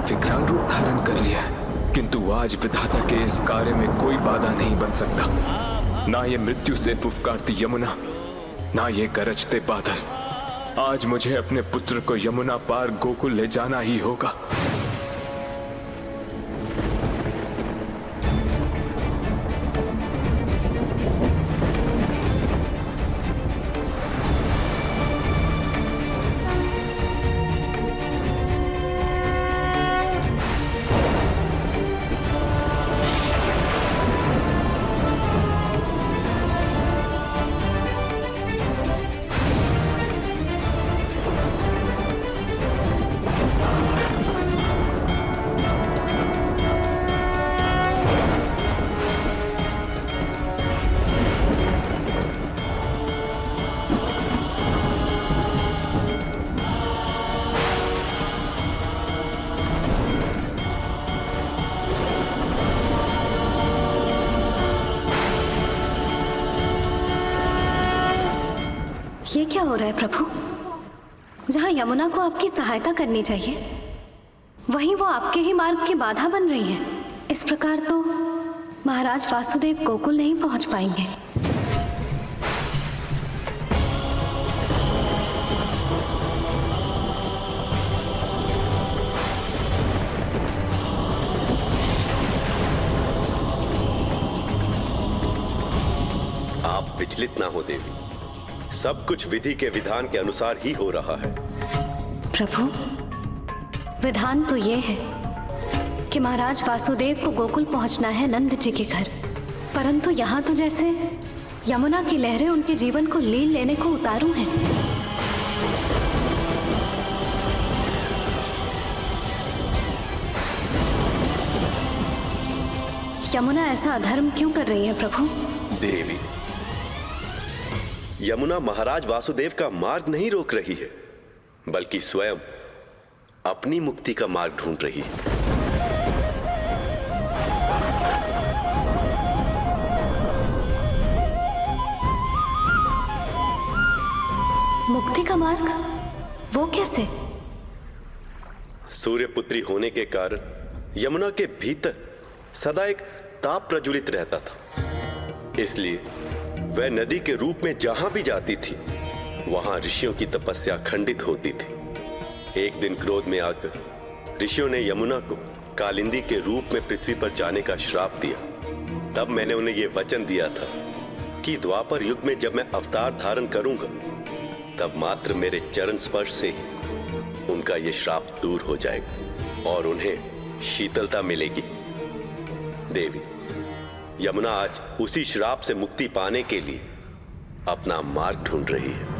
विकराल रूप धारण कर लिया है, किंतु आज विधाता के इस कार्य में कोई बाधा नहीं बन सकता। ना ये मृत्यु से फुफकारती यमुना, ना ये गरजते बादल। आज मुझे अपने पुत्र को यमुना पार गोकुल ले जाना ही होगा। ये क्या हो रहा है प्रभु? जहाँ यमुना को आपकी सहायता करनी चाहिए, वहीं वो आपके ही मार्ग की बाधा बन रही है। इस प्रकार तो महाराज वासुदेव गोकुल नहीं पहुंच पाएंगे। आप विचलित ना हो देवी, सब कुछ विधि के विधान के अनुसार ही हो रहा है। प्रभु, विधान तो ये है कि महाराज वासुदेव को गोकुल पहुंचना है नंद जी के घर, परंतु यहाँ तो जैसे यमुना की लहरें उनके जीवन को लील लेने को उतारू हैं। यमुना ऐसा अधर्म क्यों कर रही है प्रभु? देवी, यमुना महाराज वासुदेव का मार्ग नहीं रोक रही है, बल्कि स्वयं अपनी मुक्ति का मार्ग ढूंढ रही है। मुक्ति का मार्ग? वो कैसे? सूर्यपुत्री होने के कारण यमुना के भीतर सदा एक ताप प्रज्वलित रहता था, इसलिए वह नदी के रूप में जहां भी जाती थी, वहां ऋषियों की तपस्या खंडित होती थी। एक दिन क्रोध में आकर ऋषियों ने यमुना को कालिंदी के रूप में पृथ्वी पर जाने का श्राप दिया। तब मैंने उन्हें यह वचन दिया था कि द्वापर युग में जब मैं अवतार धारण करूंगा, तब मात्र मेरे चरण स्पर्श से ही उनका यह श्राप दूर हो जाएगा और उन्हें शीतलता मिलेगी। देवी, यमुना आज उसी श्राप से मुक्ति पाने के लिए अपना मार्ग ढूंढ रही है।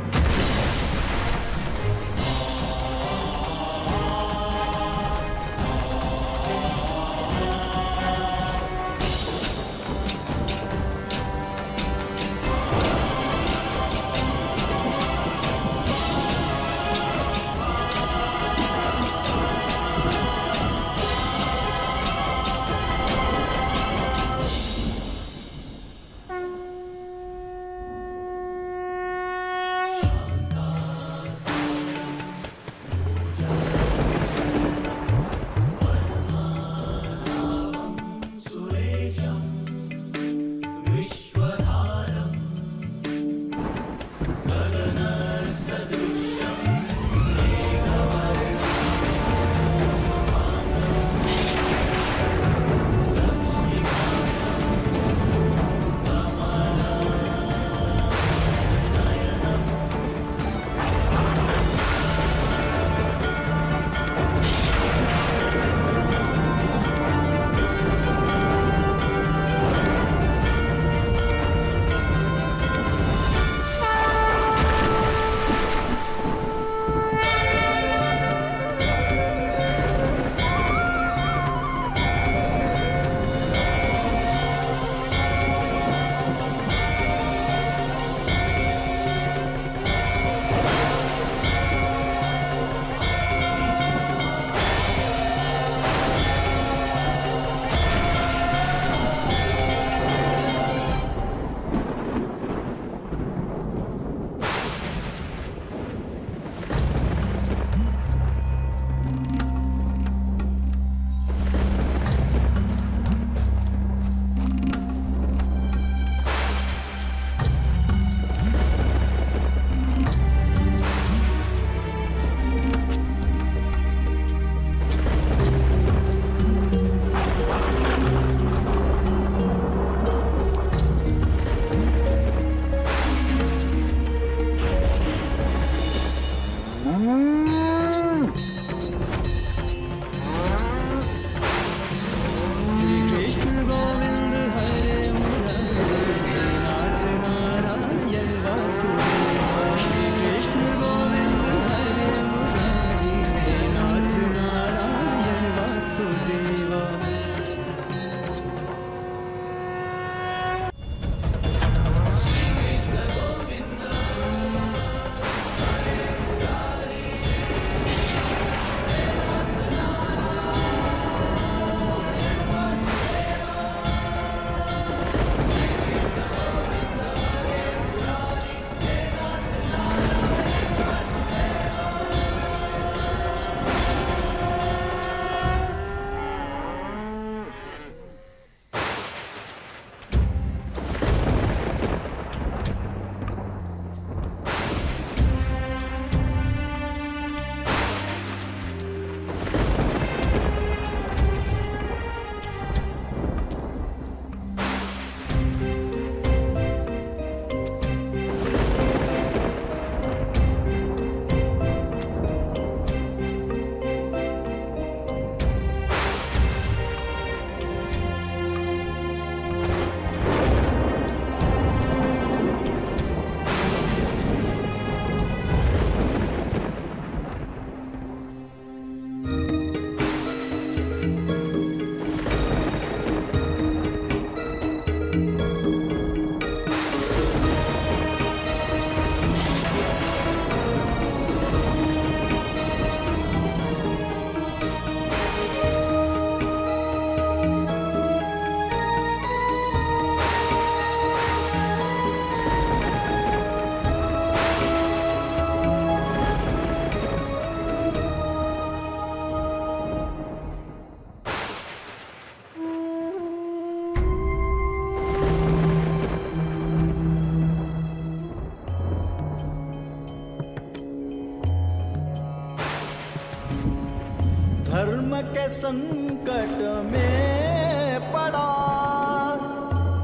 धर्म के संकट में पड़ा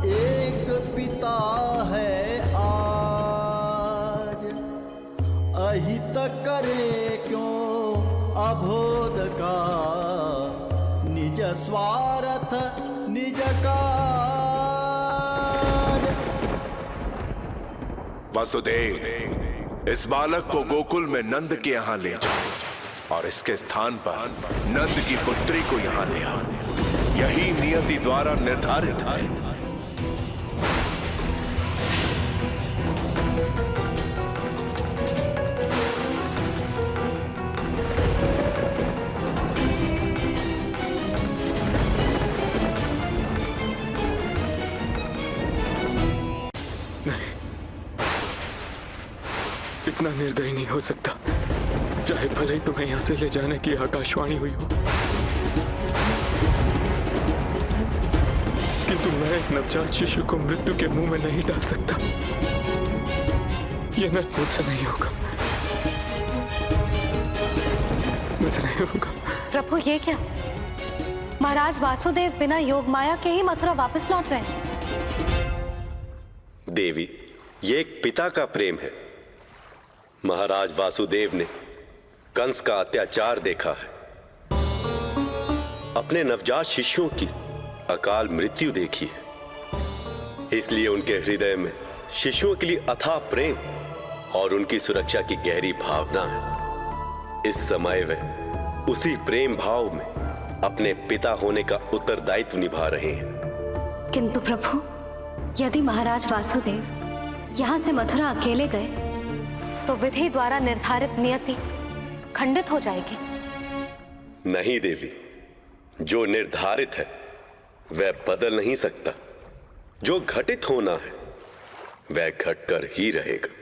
एक पिता है आज, अहित करे क्यों अबोध का, निज स्वार्थ निज कार्य। वासुदेव, इस बालक को गोकुल में नंद के यहाँ ले जाओ और इसके स्थान पर नंद की पुत्री को यहाँ ले आओ। यही नियति द्वारा निर्धारित है। नहीं, इतना निर्दयी नहीं हो सकता। चाहे भले ही तुम्हें यहां से ले जाने की आकाशवाणी हुई हो, किंतु मैं एक नवजात शिशु को मृत्यु के मुंह में नहीं डाल सकता। यह नट मुझसे नहीं होगा, मुझसे नहीं होगा। प्रभु ये क्या? महाराज वासुदेव बिना योग माया के ही मथुरा वापस लौट रहे हैं। देवी, ये एक पिता का प्रेम है। महाराज वासुदेव ने कंस का अत्याचार देखा है, अपने नवजात शिष्यों की अकाल मृत्यु देखी है। इसलिए उनके हृदय में शिष्यों के लिए अथाह प्रेम और उनकी सुरक्षा की गहरी भावना है। इस समय वे उसी प्रेम भाव में अपने पिता होने का उत्तरदायित्व निभा रहे हैं। किंतु प्रभु, यदि महाराज वासुदेव यहाँ से मथुरा अकेले गए तो विधि द्वारा निर्धारित नियति खंडित हो जाएगी। नहीं देवी, जो निर्धारित है वह बदल नहीं सकता। जो घटित होना है वह घटकर ही रहेगा।